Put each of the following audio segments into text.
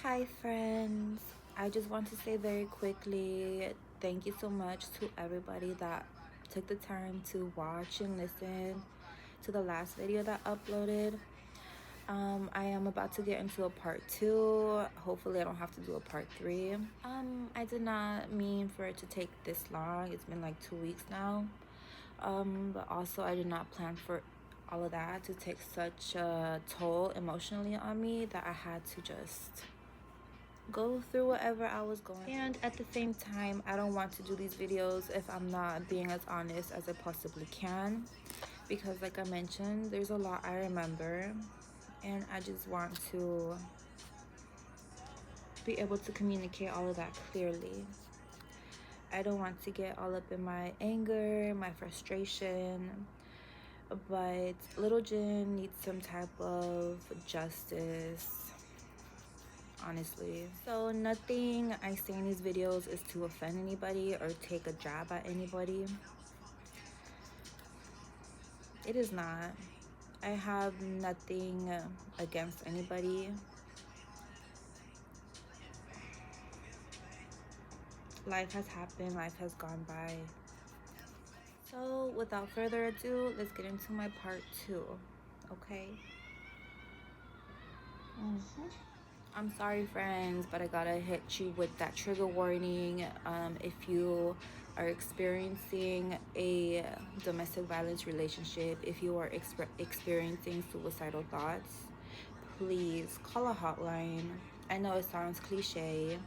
Hi friends, I just want to say very quickly thank you so much to everybody that took the time to watch and listen to the last video that uploaded. I am about to get into a part 2. Hopefully I don't have to do a part 3. I did not mean for it to take this long. It's been like 2 weeks now. But also I did not plan for all of that to take such a toll emotionally on me that I had to just go through whatever I was going through. And at the same time, I don't want to do these videos if I'm not being as honest as I possibly can, because like I mentioned, there's a lot I remember and I just want to be able to communicate all of that clearly. I don't want to get all up in my anger, my frustration, but little Jin needs some type of justice, honestly. So nothing I say in these videos is to offend anybody or take a jab at anybody. It is not. I have nothing against anybody. Life has happened, life has gone by. So without further ado, let's get into my part 2, okay? I'm sorry friends, but I gotta hit you with that trigger warning. If you are experiencing a domestic violence relationship, if you are experiencing suicidal thoughts, please call a hotline. I know it sounds cliche,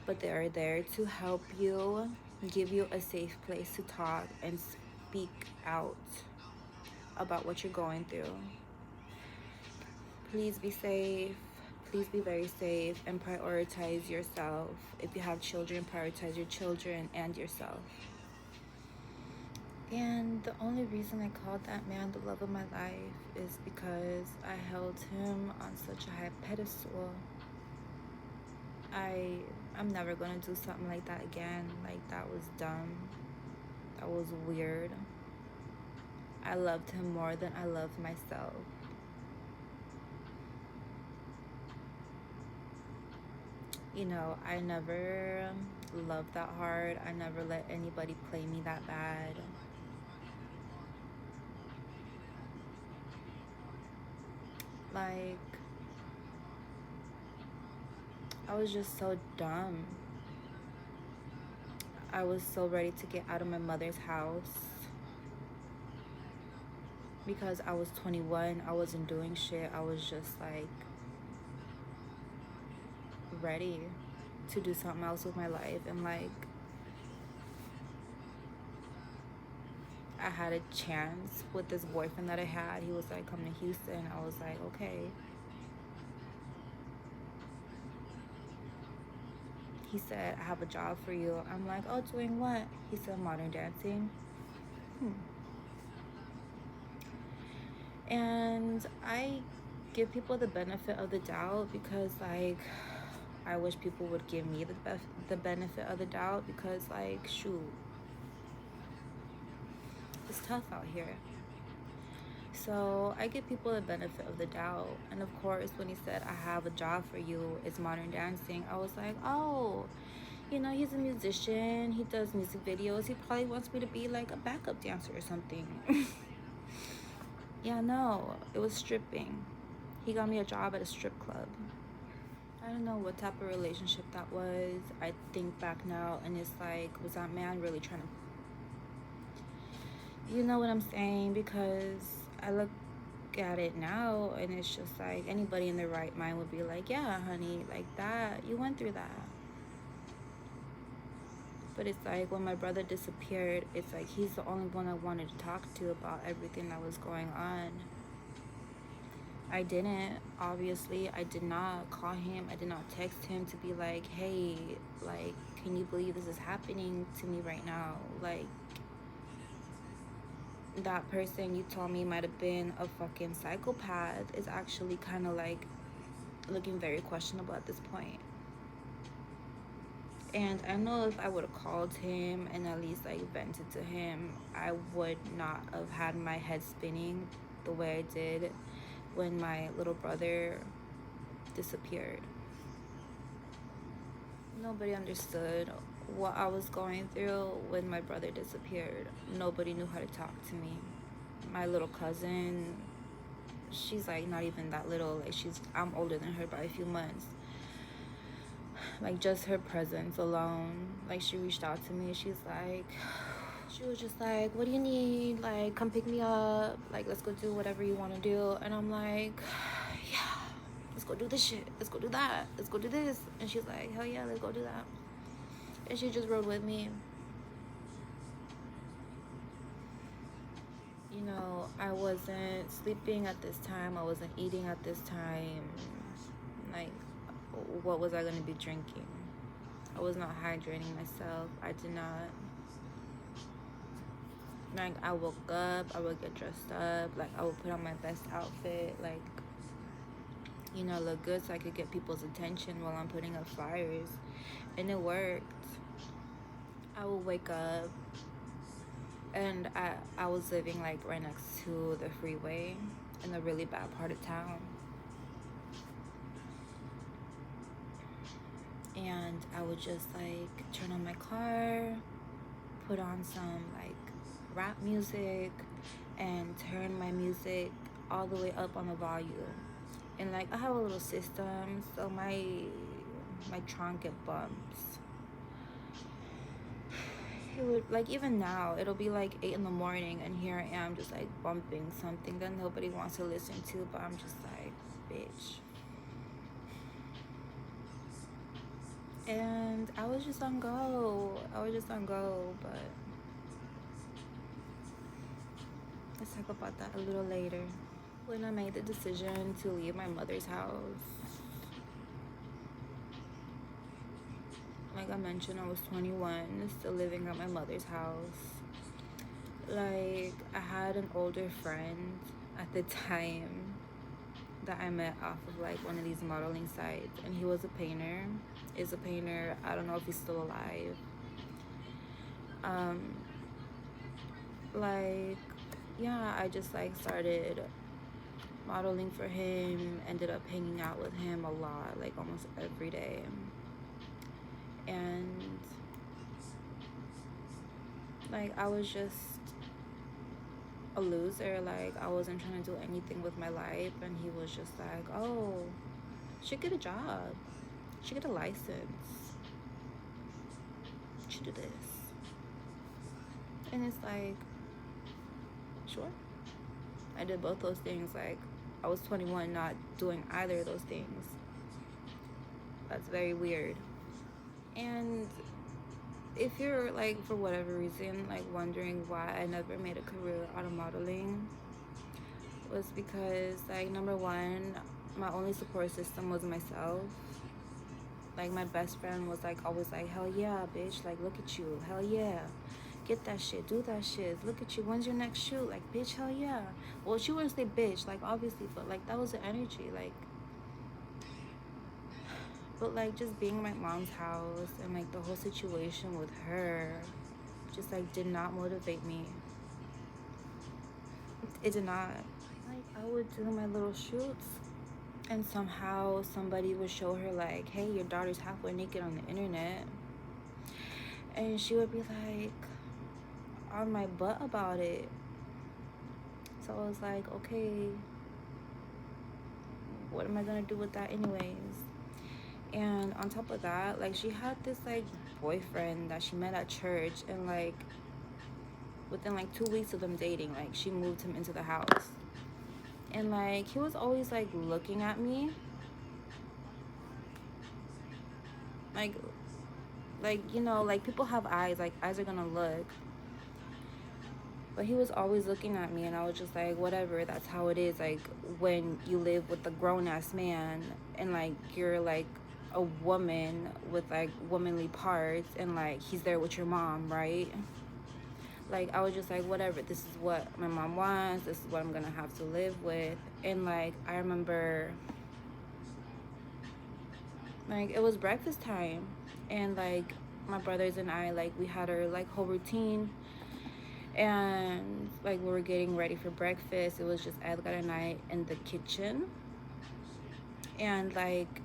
but they are there to help you, give you a safe place to talk and speak out about what you're going through. Please be safe. Please be very safe and prioritize yourself. If you have children, prioritize your children and yourself. And the only reason I called that man the love of my life is because I held him on such a high pedestal. I'm never gonna do something like that again. Like, that was dumb. That was weird. I loved him more than I loved myself. You know, I never loved that hard. I never let anybody play me that bad. Like, I was just so dumb. I was so ready to get out of my mother's house because I was 21. I wasn't doing shit. I was just like ready to do something else with my life. And like, I had a chance with this boyfriend that I had. He was like, come to Houston. I was like, okay. He said, I have a job for you. I'm like, oh, doing what? He said, modern dancing. And I give people the benefit of the doubt because, like, I wish people would give me the benefit of the doubt because, like, shoot, it's tough out here. So I give people the benefit of the doubt. And of course, when he said, I have a job for you, it's modern dancing, I was like, oh, you know, he's a musician. He does music videos. He probably wants me to be like a backup dancer or something. Yeah, no, it was stripping. He got me a job at a strip club. I don't know what type of relationship that was. I think back now and it's like, was that man really trying to... You know what I'm saying? Because I look at it now and it's just like, anybody in their right mind would be like, yeah, honey, like that, you went through that. But it's like, when my brother disappeared, it's like he's the only one I wanted to talk to about everything that was going on. I didn't, obviously. I did not call him. I did not text him to be like, hey, like, can you believe this is happening to me right now? Like, that person you told me might have been a fucking psychopath is actually kind of like looking very questionable at this point. And I know if I would have called him and at least like vented to him, I would not have had my head spinning the way I did when my little brother disappeared. Nobody understood what I was going through when my brother disappeared. Nobody knew how to talk to me. My little cousin, she's like not even that little. Like I'm older than her by a few months. Like just her presence alone, like she reached out to me. She was just like, what do you need? Like, come pick me up. Like, let's go do whatever you want to do. And I'm like, yeah, let's go do this shit. Let's go do that. Let's go do this. And she's like, hell yeah, let's go do that. And she just rode with me. You know, I wasn't sleeping at this time. I wasn't eating at this time. Like, what was I going to be drinking? I was not hydrating myself. I did not. Like, I woke up, I would get dressed up, like, I would put on my best outfit, like, you know, look good so I could get people's attention while I'm putting up fires. And it worked. I would wake up, and I was living, like, right next to the freeway in a really bad part of town. And I would just, like, turn on my car, put on some, like, rap music, and turn my music all the way up on the volume. And like I have a little system, so my trunk get bumps. It would, like, even now it'll be like 8 in the morning and here I am just like bumping something that nobody wants to listen to, but I'm just like, bitch. And I was just on go, but let's talk about that a little later. When I made the decision to leave my mother's house, like I mentioned, I was 21, still living at my mother's house. Like, I had an older friend at the time that I met off of like one of these modeling sites, and he was a painter. Is a painter. I don't know if he's still alive. Like, yeah, I just like started modeling for him, ended up hanging out with him a lot, like almost every day. And like I was just a loser. Like I wasn't trying to do anything with my life, and he was just like, oh, you should get a job, you should get a license, you should do this. And it's like, sure. I did both those things. Like I was 21 not doing either of those things. That's very weird. And if you're like, for whatever reason, like wondering why I never made a career out of modeling, was because like, number one, my only support system was myself. Like my best friend was like always like, hell yeah, bitch, like look at you, hell yeah, get that shit, do that shit, look at you, when's your next shoot, like bitch, hell yeah. Well, she wouldn't say bitch, like obviously, but like that was the energy. Like, but like just being in my mom's house and like the whole situation with her just like did not motivate me. It did not. Like I would do my little shoots and somehow somebody would show her like, hey, your daughter's halfway naked on the internet, and she would be like on my butt about it. So I was like, okay, what am I gonna do with that anyways? And on top of that, like she had this like boyfriend that she met at church, and like within like 2 weeks of them dating, like she moved him into the house. And like he was always like looking at me like you know, like people have eyes, like eyes are gonna look. But he was always looking at me, and I was just like, whatever, that's how it is. Like when you live with a grown-ass man and like you're like a woman with like womanly parts, and like he's there with your mom, right? Like I was just like, whatever, this is what my mom wants, this is what I'm gonna have to live with. And like I remember like it was breakfast time, and like my brothers and I, like we had our like whole routine, and like we were getting ready for breakfast. It was just Edgar and I in the kitchen, and like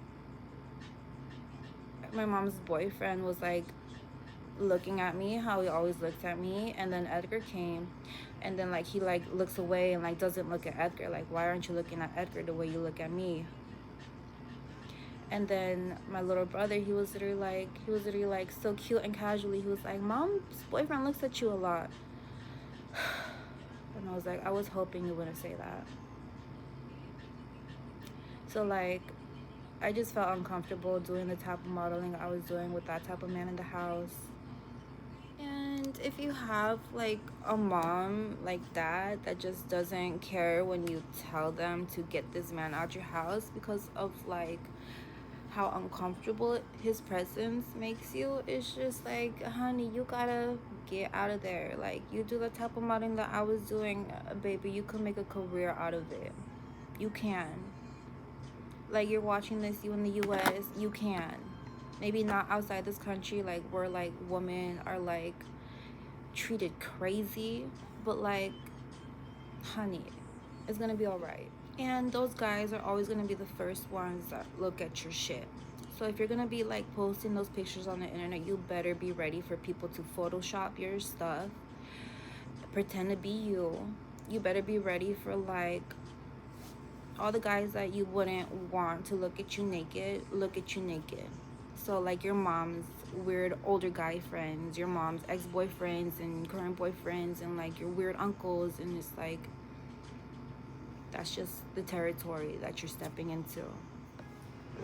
my mom's boyfriend was like looking at me how he always looks at me, and then Edgar came, and then like he like looks away and like doesn't look at Edgar, like, why aren't you looking at Edgar the way you look at me? And then my little brother, he was literally like so cute and casually, he was like, mom's boyfriend looks at you a lot. And I was like, I was hoping you wouldn't say that. So like, I just felt uncomfortable doing the type of modeling I was doing with that type of man in the house. And if you have like a mom like that just doesn't care when you tell them to get this man out your house because of like how uncomfortable his presence makes you, it's just like, honey, you gotta get out of there. Like, you do the type of modeling that I was doing, baby, you can make a career out of it. You can. Like, you're watching this, you in the US, you can. Maybe not outside this country, like where like women are like treated crazy, but like, honey, it's gonna be all right. And those guys are always gonna be the first ones that look at your shit. So if you're gonna be like posting those pictures on the internet, you better be ready for people to Photoshop your stuff, pretend to be you. You better be ready for like all the guys that you wouldn't want to look at you naked, look at you naked. So like your mom's weird older guy friends, your mom's ex-boyfriends and current boyfriends, and like your weird uncles, and it's like, that's just the territory that you're stepping into.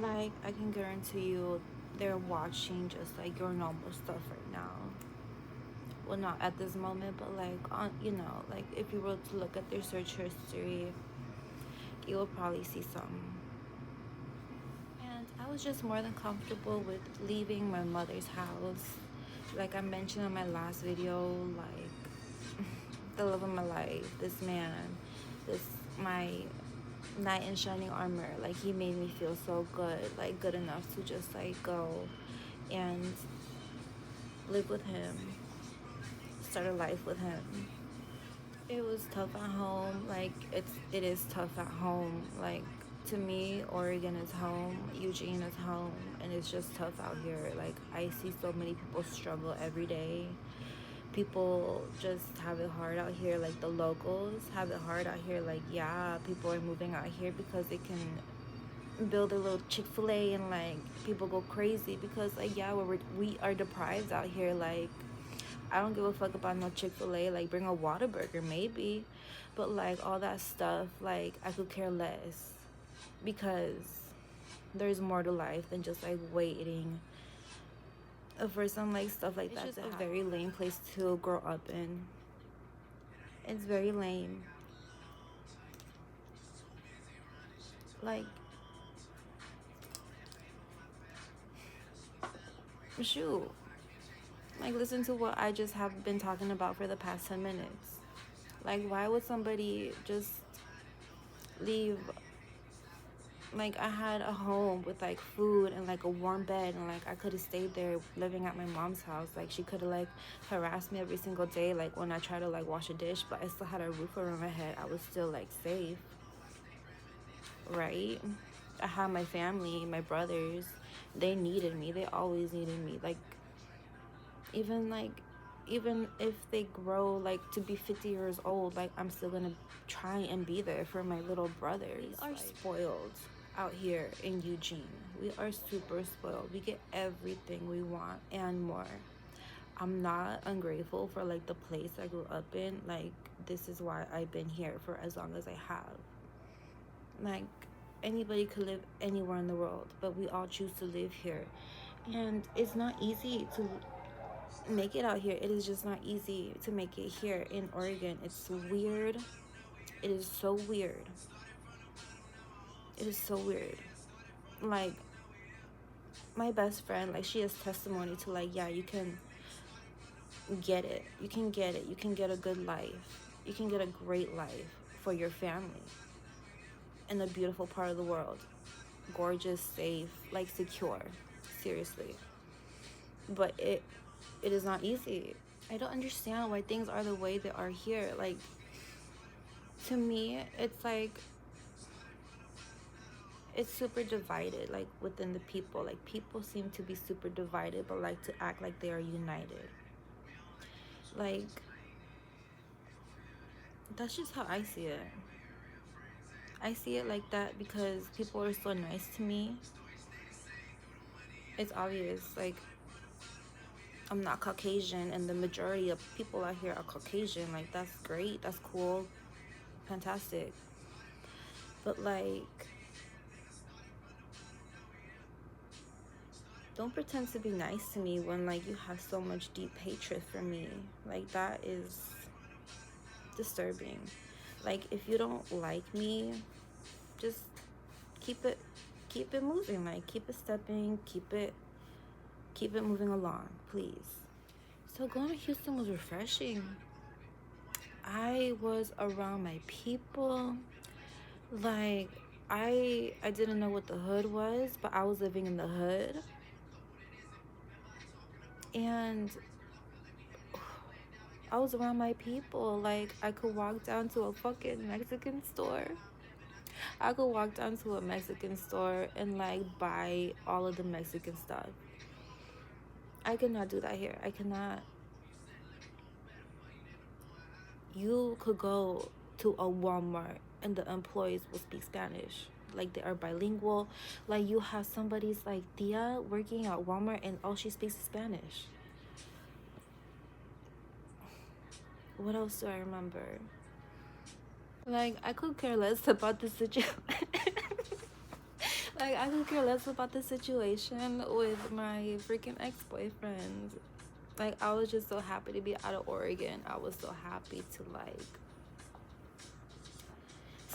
Like, I can guarantee you they're watching just like your normal stuff right now. Well, not at this moment, but like on, you know, like if you were to look at their search history, you will probably see something. And I was just more than comfortable with leaving my mother's house. Like I mentioned in my last video, like the love of my life, this man, this my knight in shining armor, like he made me feel so good, like good enough to just like go and live with him, start a life with him. It was tough at home, like it is tough at home. Like, to me, Oregon is home, Eugene is home, and it's just tough out here. Like, I see so many people struggle every day. People just have it hard out here. Like, the locals have it hard out here. Like, yeah, people are moving out here because they can build a little Chick-fil-A, and like people go crazy because like, yeah, we are deprived out here. Like, I don't give a fuck about no Chick-fil-A. Like, bring a Whataburger maybe, but like all that stuff, like I could care less, because there's more to life than just like waiting for some like stuff like that. It's just a very lame place to grow up in. It's very lame. Like, shoot, like listen to what I just have been talking about for the past 10 minutes. Like, why would somebody just leave? Like, I had a home with like food and like a warm bed, and like I could have stayed there living at my mom's house. Like, she could have like harassed me every single day, like when I tried to like wash a dish, but I still had a roof over my head. I was still like safe, right? I had my family, my brothers, they needed me, they always needed me. Like, even if they grow like to be 50 years old, like I'm still gonna try and be there for my little brothers. We are spoiled out here in Eugene. We are super spoiled. We get everything we want and more. I'm not ungrateful for like the place I grew up in. Like, this is why I've been here for as long as I have. Like, anybody could live anywhere in the world, but we all choose to live here. And it's not easy to make it out here. It is just not easy to make it here in Oregon. It's weird. It is so weird. It is so weird. Like, my best friend, like, she has testimony to like, yeah, you can get it. You can get it. You can get a good life. You can get a great life for your family in a beautiful part of the world. Gorgeous, safe, like secure. Seriously. But it is not easy. I don't understand why things are the way they are here. Like, to me, it's like it's super divided, like within the people. Like people seem to be super divided, but like to act like they are united. Like that's just how I see it. I see it like that because people are so nice to me. It's obvious, like I'm not Caucasian and the majority of people out here are Caucasian. Like that's great, that's cool, fantastic. But like don't pretend to be nice to me when like you have so much deep hatred for me. Like that is disturbing. Like if you don't like me, just keep it moving. Like keep it stepping, keep it moving along, please. So going to Houston was refreshing. I was around my people. Like I didn't know what the hood was, but I was living in the hood. And I was around my people. Like I could walk down to a fucking Mexican store. I could walk down to a Mexican store and like buy all of the Mexican stuff. I cannot do that here. I cannot. You could go to a Walmart and the employees will speak Spanish. Like they are bilingual. Like you have somebody's like Tia working at Walmart and all she speaks is Spanish. What else do I remember? Like I could care less about the situation. Like I could care less about the situation with my freaking ex-boyfriend. Like I was just so happy to be out of Oregon. I was so happy to like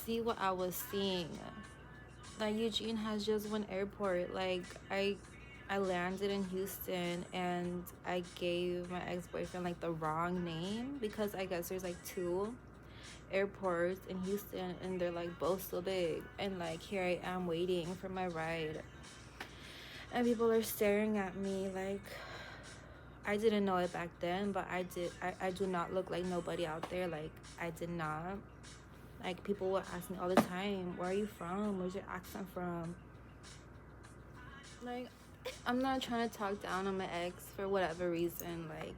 see what I was seeing. Like Eugene has just one airport. Like I landed in Houston and I gave my ex-boyfriend like the wrong name because I guess there's like two airports in Houston and they're like both so big, and like here I am waiting for my ride and people are staring at me. Like I didn't know it back then, but I do not look like nobody out there. Like I did not. Like people would ask me all the time, where are you from? Where's your accent from? Like I'm not trying to talk down on my ex for whatever reason. Like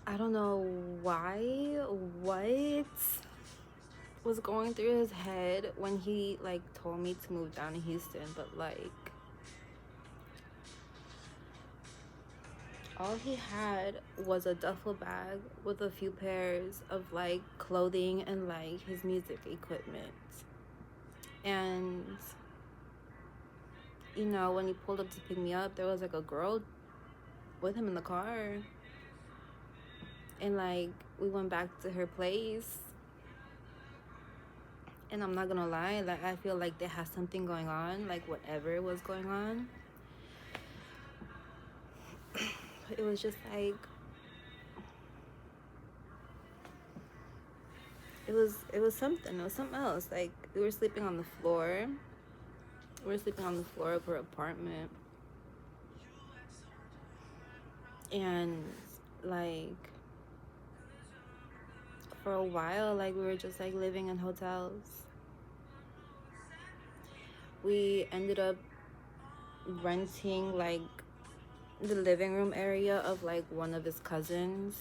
I don't know why, what was going through his head when he like told me to move down to Houston, but like all he had was a duffel bag with a few pairs of like clothing and like his music equipment. And you know, when he pulled up to pick me up, there was like a girl with him in the car, and like we went back to her place. And I'm not gonna lie, like I feel like they had something going on, like whatever was going on. It was just like it was something. It was something else. Like we were sleeping on the floor. We were sleeping on the floor of her apartment. And like for a while, like we were just like living in hotels. We ended up renting like the living room area of like one of his cousins'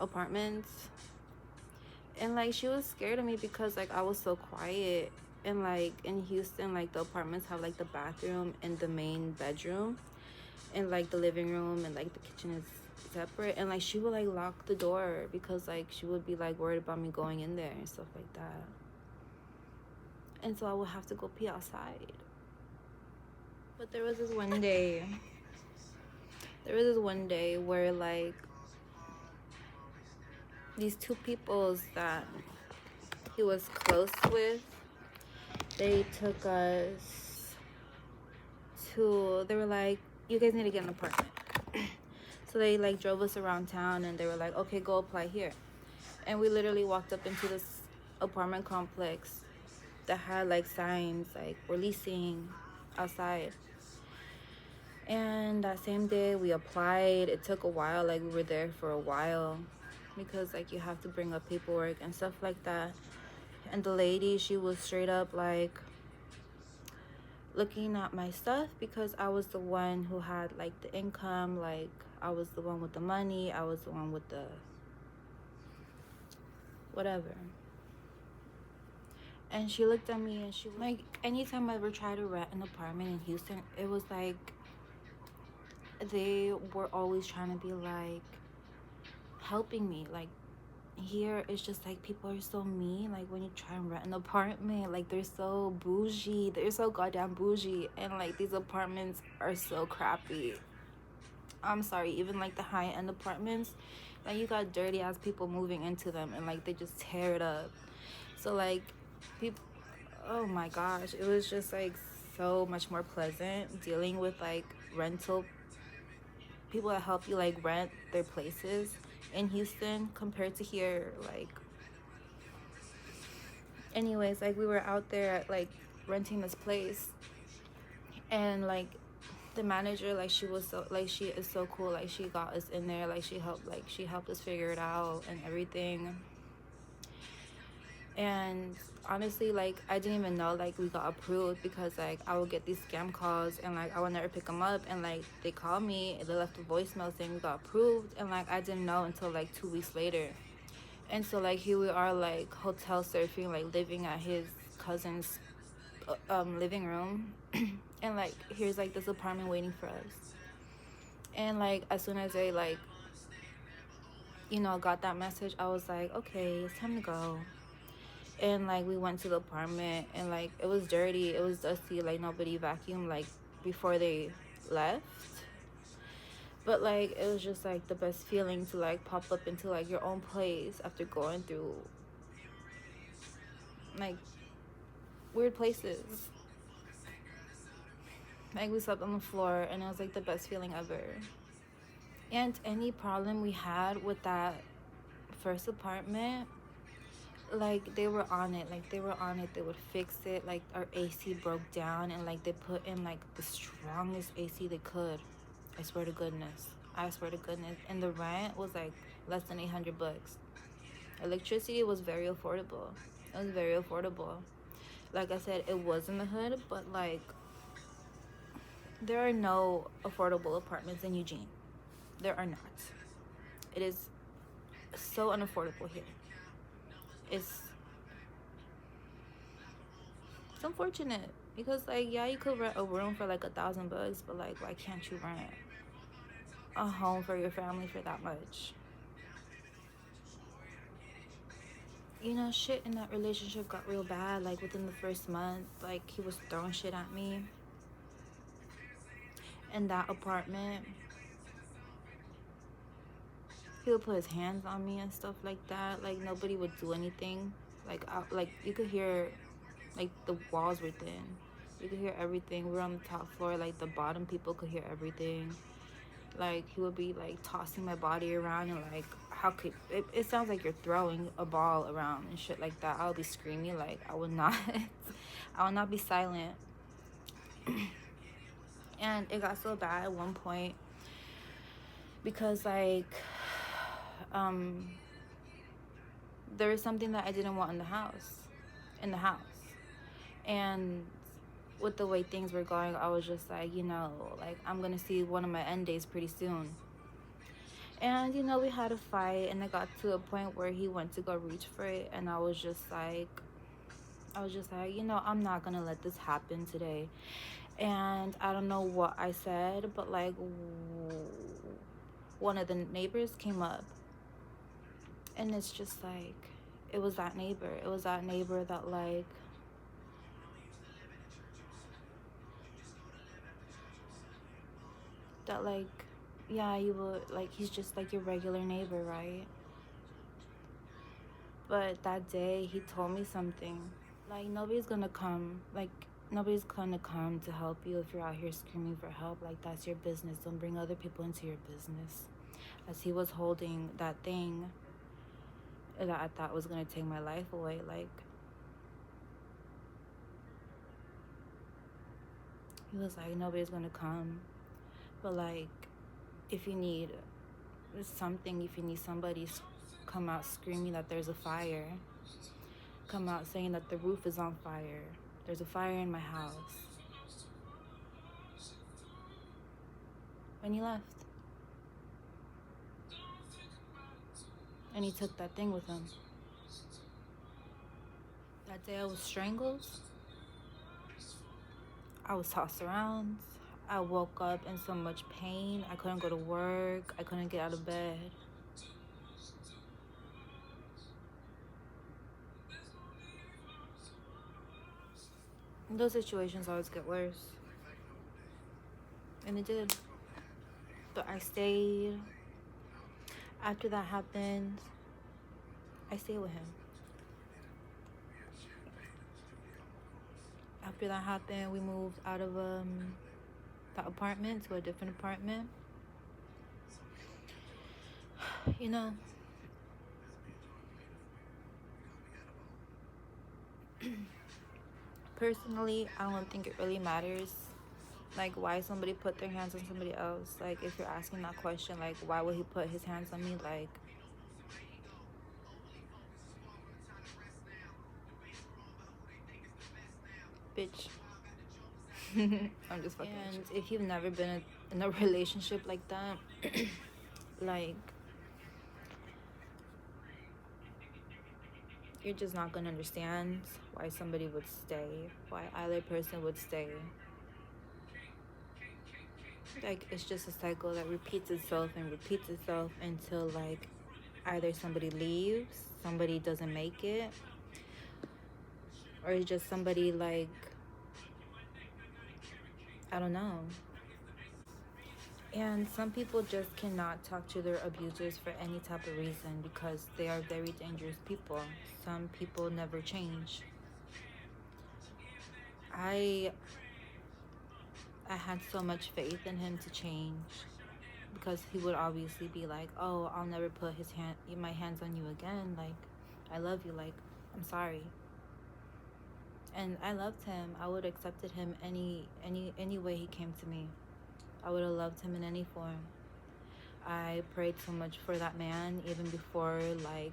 apartments. And like she was scared of me because like I was so quiet. And like in Houston, like the apartments have like the bathroom and the main bedroom, and like the living room and like the kitchen is separate. And like she would like lock the door because like she would be like worried about me going in there and stuff like that. And so I would have to go pee outside. But there was this one day where like these two peoples that he was close with, they took us to, they were like, you guys need to get an apartment. So they like drove us around town and they were like, okay, go apply here. And we literally walked up into this apartment complex that had like signs like we're leasing outside. And that same day we applied. It took a while, like we were there for a while. because like you have to bring up paperwork and stuff like that. And the lady, she was straight up like looking at my stuff because I was the one who had like the income, like I was the one with the money, I was the one with the whatever. And she looked at me and she was like, anytime I ever tried to rent an apartment in Houston, it was like they were always trying to be like helping me. Like here it's just like people are so mean. Like when you try and rent an apartment, like they're so bougie, they're so goddamn bougie, and like these apartments are so crappy. I'm sorry, even like the high-end apartments, like you got dirty ass people moving into them and like they just tear it up. So like people, oh my gosh, it was just like so much more pleasant dealing with like rental people that help you like rent their places in Houston compared to here. Like anyways, like we were out there like renting this place, and like the manager, like she was so like she is so cool. Like she got us in there, like she helped us figure it out and everything. And honestly, like I didn't even know like we got approved, because like I would get these scam calls and like I would never pick them up, and like they called me and they left a voicemail saying we got approved, and like I didn't know until like 2 weeks later. And so like here we are like hotel surfing, like living at his cousin's living room and like here's like this apartment waiting for us. And like as soon as I like got that message, I was like, okay, it's time to go. And like we went to the apartment, and like it was dirty, it was dusty, like nobody vacuumed like before they left. But like it was just like the best feeling to like pop up into like your own place after going through like weird places. Like we slept on the floor, and it was like the best feeling ever. And any problem we had with that first apartment, like they were on it, they would fix it. Like our AC broke down, and like they put in like the strongest AC they could. I swear to goodness, and the rent was like less than 800 bucks. Electricity was very affordable. It was very affordable. Like I said, it was in the hood, but like there are no affordable apartments in Eugene. There are not. It is so unaffordable here. It's unfortunate because like yeah, you could rent a room for like $1,000, but like why can't you rent a home for your family for that much? Shit in that relationship got real bad. Like within the first month, like he was throwing shit at me in that apartment. He would put his hands on me and stuff like that. Like nobody would do anything. Like you could hear, like the walls were thin. You could hear everything. We were on the top floor. Like the bottom people could hear everything. Like he would be like tossing my body around, and like how could it sounds like you're throwing a ball around and shit like that. I would be screaming. Like I would not I would not be silent. And it got so bad at one point because like there was something that I didn't want in the house. And with the way things were going, I was just like, like I'm gonna see one of my end days pretty soon. And we had a fight, and it got to a point where he went to go reach for it, and I was just like, I'm not gonna let this happen today. And I don't know what I said, but like one of the neighbors came up, and it's just like it was that neighbor that like yeah, you would like, he's just like your regular neighbor, right? But that day he told me something like nobody's gonna come to help you if you're out here screaming for help. Like that's your business, don't bring other people into your business. As he was holding that thing that I thought was gonna take my life away, like he was like, nobody's gonna come, but like if you need something, if you need somebody come out screaming that there's a fire, come out saying that the roof is on fire, there's a fire in my house. And he left. And he took that thing with him. That day I was strangled. I was tossed around. I woke up in so much pain. I couldn't go to work. I couldn't get out of bed. And those situations always get worse. And it did. But I stayed. After that happened, I stayed with him. After that happened, we moved out of the apartment to a different apartment. You know, personally, I don't think it really matters, like, why somebody put their hands on somebody else. Like, if you're asking that question, like, why would he put his hands on me? Like, bitch. I'm just fucking. And if you've never been in a relationship like that, like, you're just not gonna understand why somebody would stay, why either person would stay. Like, it's just a cycle that repeats itself and repeats itself until, like, either somebody leaves, somebody doesn't make it, or it's just somebody, like, I don't know. And some people just cannot talk to their abusers for any type of reason because they are very dangerous people. Some people never change. I had so much faith in him to change because he would obviously be like, oh, I'll never put my hands on you again. Like, I love you. Like, I'm sorry. And I loved him. I would have accepted him any way he came to me. I would have loved him in any form. I prayed so much for that man even before, like,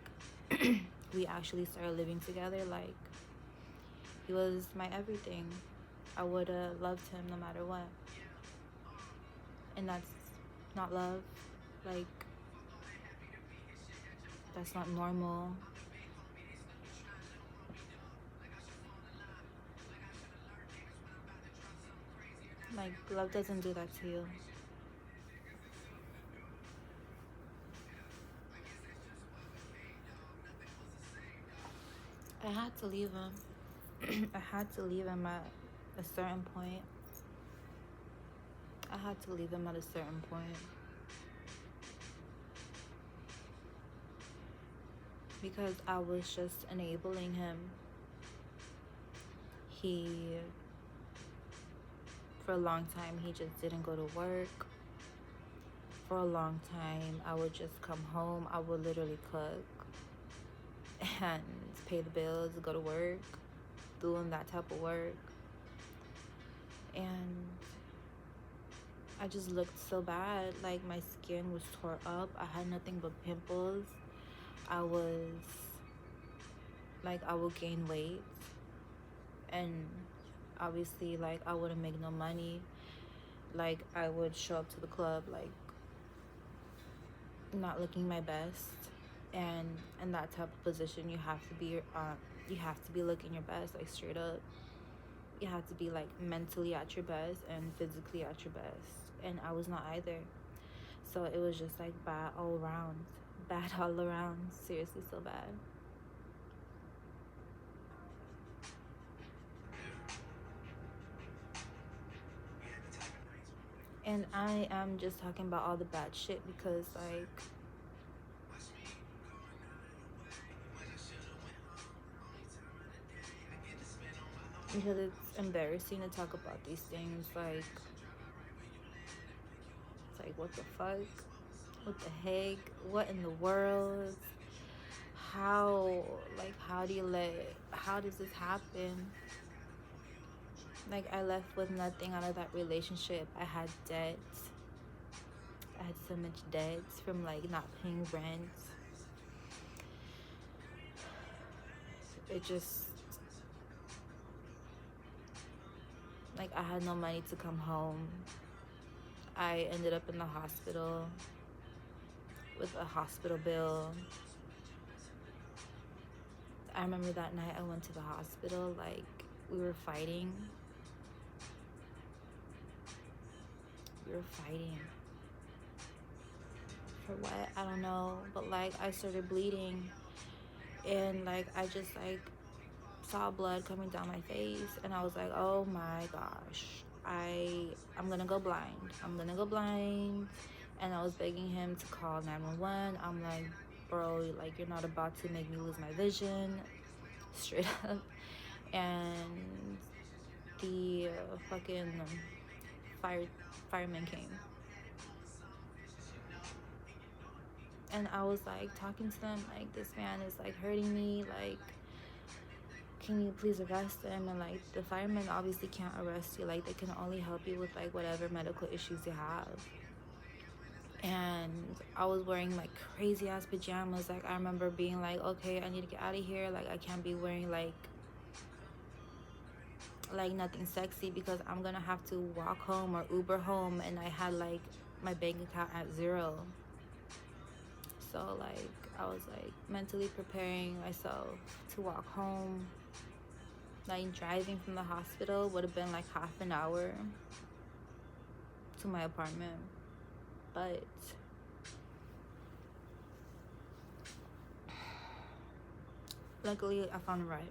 we actually started living together. Like, he was my everything. I would have loved him no matter what. And that's not love. Like, that's not normal. Like, love doesn't do that to you. I had to leave him. I had to leave him at a certain point. I had to leave him at a certain point. Because I was just enabling him. For a long time, he just didn't go to work. For a long time, I would just come home. I would literally cook and pay the bills, go to work, doing that type of work. And I just looked so bad. Like, my skin was tore up. I had nothing but pimples. I would gain weight. And obviously, like, I wouldn't make no money. Like, I would show up to the club, like, not looking my best. And in that type of position, you have to be looking your best, like, straight up. You have to be, like, mentally at your best and physically at your best. And I was not either. So it was just, like, bad all around. Seriously, so bad. And I am just talking about all the bad shit because, like, because it's embarrassing to talk about these things. Like, it's like, what the fuck? What the heck? What in the world? How does this happen? Like, I left with nothing out of that relationship. I had debts. I had so much debts from, like, not paying rent. it just, like, I had no money to come home. I ended up in the hospital with a hospital bill. I remember that night I went to the hospital, like, we were fighting. For what? I don't know. But, like, I started bleeding. And, like, I just, like, saw blood coming down my face. And I was like, oh, my gosh. I'm going to go blind. And I was begging him to call 911. I'm like, bro, like, you're not about to make me lose my vision. Straight up. And the fucking fireman came. And I was like talking to them, like, this man is like hurting me, like, can you please arrest him? And like, the firemen obviously can't arrest you, like, they can only help you with like whatever medical issues you have. And I was wearing like crazy ass pajamas. Like, I remember being like, okay, I need to get out of here. Like, I can't be wearing like nothing sexy, because I'm gonna have to walk home or Uber home, and I had like my bank account at 0. So like, I was like mentally preparing myself to walk home. Like, driving from the hospital would have been like half an hour to my apartment. But luckily I found a ride.